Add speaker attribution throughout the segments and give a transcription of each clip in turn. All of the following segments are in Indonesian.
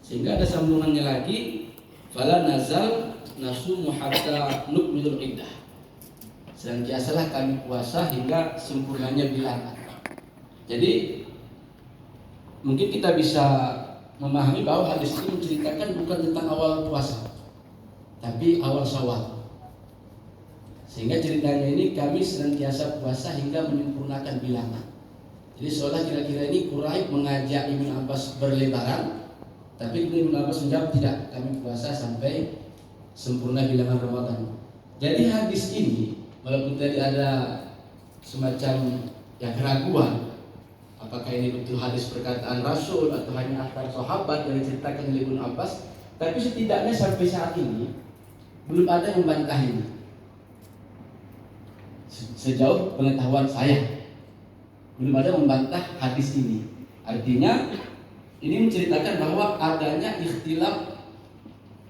Speaker 1: Sehingga ada sambungannya lagi, fala nazal nasumu hatta nukmilul iddah. Senantiasalah kami puasa hingga sempurnanya bilangan. Jadi mungkin kita bisa memahami bahwa hadis ini menceritakan bukan tentang awal puasa, tapi awal Syawal. Sehingga ceritanya ini kami senantiasa puasa hingga menyempurnakan bilangan. Jadi seolah kira-kira ini Quraib mengajak Ibnu Abbas berlebaran, tapi Ibnu Abbas menjawab tidak, kami puasa sampai sempurna bilangan Ramadan. Jadi hadis ini walaupun tadi ada semacam keraguan, apakah ini betul hadis perkataan Rasul atau hanya akar sahabat yang diceritakan oleh Ibnu Abbas, tapi setidaknya sampai saat ini belum ada yang membantah ini. Sejauh pengetahuan saya belum ada membantah hadis ini. Artinya ini menceritakan bahwa adanya ikhtilaf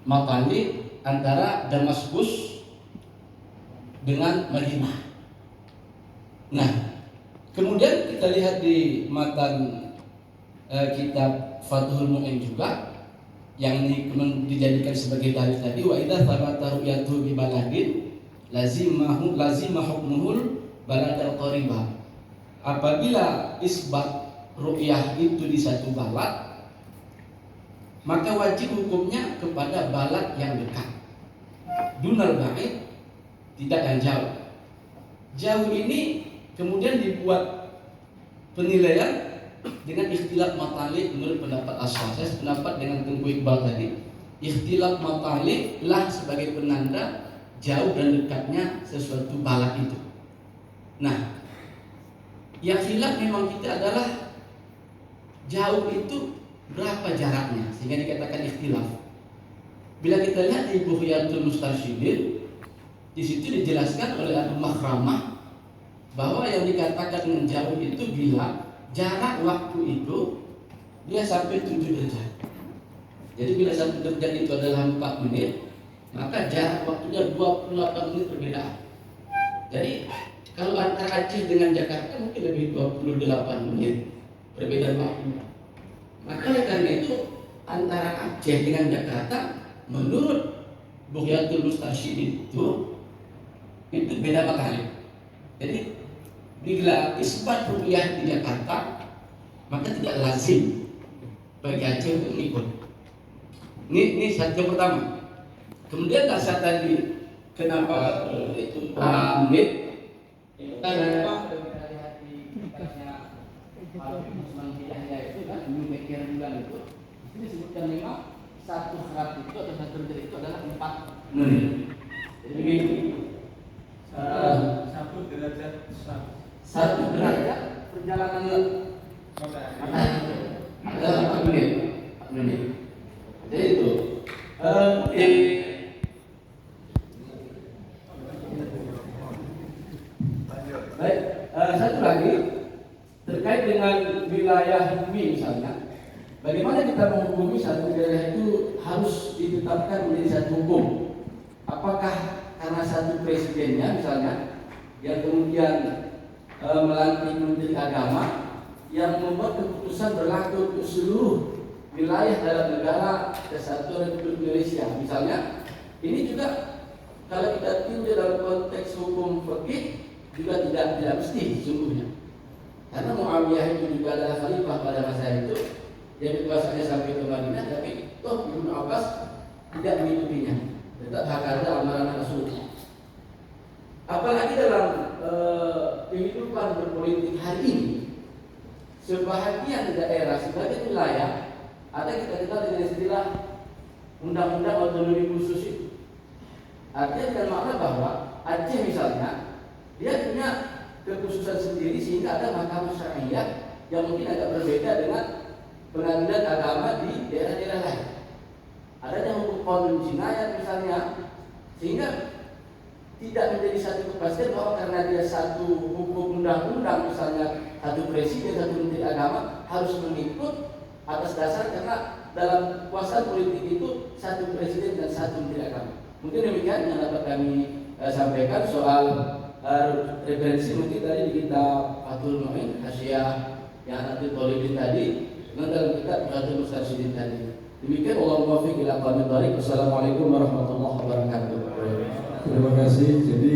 Speaker 1: matali antara Damaskus dengan Madinah. Nah, kemudian kita lihat di matan kitab Fathul Mu'in juga yang dijadikan sebagai dalil tadi, wa idza thabata ru'yatu bi baladin lazimah hukmuhul balad qariba. Apabila isbat ru'yah itu di satu balad, maka wajib hukumnya kepada balad yang dekat. Dunal ba'id, tidak yang jauh. Jauh ini kemudian dibuat penilaian dengan ikhtilaf matali menurut pendapat asal. Saya sependapat dengan Tengku Iqbal tadi. Ikhtilaf matali lah sebagai penanda jauh dan dekatnya sesuatu balad itu. Nah, yang khilaf memang kita adalah jauh itu berapa jaraknya sehingga dikatakan ikhtilaf. Bila kita lihat di Bughyatul Mustarsyidin, di situ dijelaskan oleh Abu Makhramah bahwa yang dikatakan dengan jauh itu bila jarak waktu itu dia sampai 7 derajat. Jadi bila 1 derajat itu adalah 4 menit, maka jarak waktunya 28 menit perbedaan. Jadi kalau antara Aceh dengan Jakarta mungkin lebih 28 menit perbedaan waktu. Maka karena itu antara Aceh dengan Jakarta menurut Bughyatul Mustarsyidin itu beda kali. Jadi bila isbat ru'yah di Jakarta, maka tidak lazim bagi Aceh untuk ikut. Ini satu yang pertama. Kemudian dasar tadi kenapa itu menit karena itu kan mikir bulan itu disebutkan memang satu serat itu atau satu derajat itu adalah 4 menit. Jadi satu derajat perjalanan adalah 4 menit. Jadi itu baik, satu lagi terkait dengan wilayah bumi misalnya, bagaimana kita menghukumi satu wilayah itu harus ditetapkan menjadi satu hukum? Apakah karena satu presidennya misalnya yang kemudian melantik menteri agama yang membuat keputusan berlaku untuk seluruh wilayah dalam negara Kesatuan Republik Indonesia misalnya? Ini juga kalau kita tinjau dalam konteks hukum fikih juga tidak mesti sesungguhnya, karena Muawiyah itu juga adalah khalifah pada masa itu yang dikuasanya sampai ke Madinah, tapi toh Ibnu Abbas tidak mengikutinya, tetap hakada amaran Rasulullah. Apalagi dalam kehidupan berpolitik hari ini, sebahagian daerah, sebagian wilayah ada kita kenal dengan istilah undang-undang otonomi khusus itu. Artinya dengan makna bahwa Aceh misalnya dia punya kekhususan sendiri sehingga ada mahkamah syariah yang mungkin agak berbeda dengan pengadilan agama di daerah-daerah lain. Adanya hukum qanun jinayat misalnya, sehingga tidak menjadi satu kepastian bahwa karena dia satu hukum undang-undang misalnya satu presiden satu menteri agama harus mengikut atas dasar karena dalam kuasa politik itu satu presiden dan satu menteri agama. Mungkin demikian yang dapat kami sampaikan soal referensi mungkin tadi di kitab Fathul Mu'in Hasyiah yang nanti Tolibin tadi, dan dalam kitab Fathul Mustarsyidin tadi. Demikian Allah muwaffiq ila aqwamit thoriq. Wassalamualaikum warahmatullahi wabarakatuh.
Speaker 2: Terima kasih. Jadi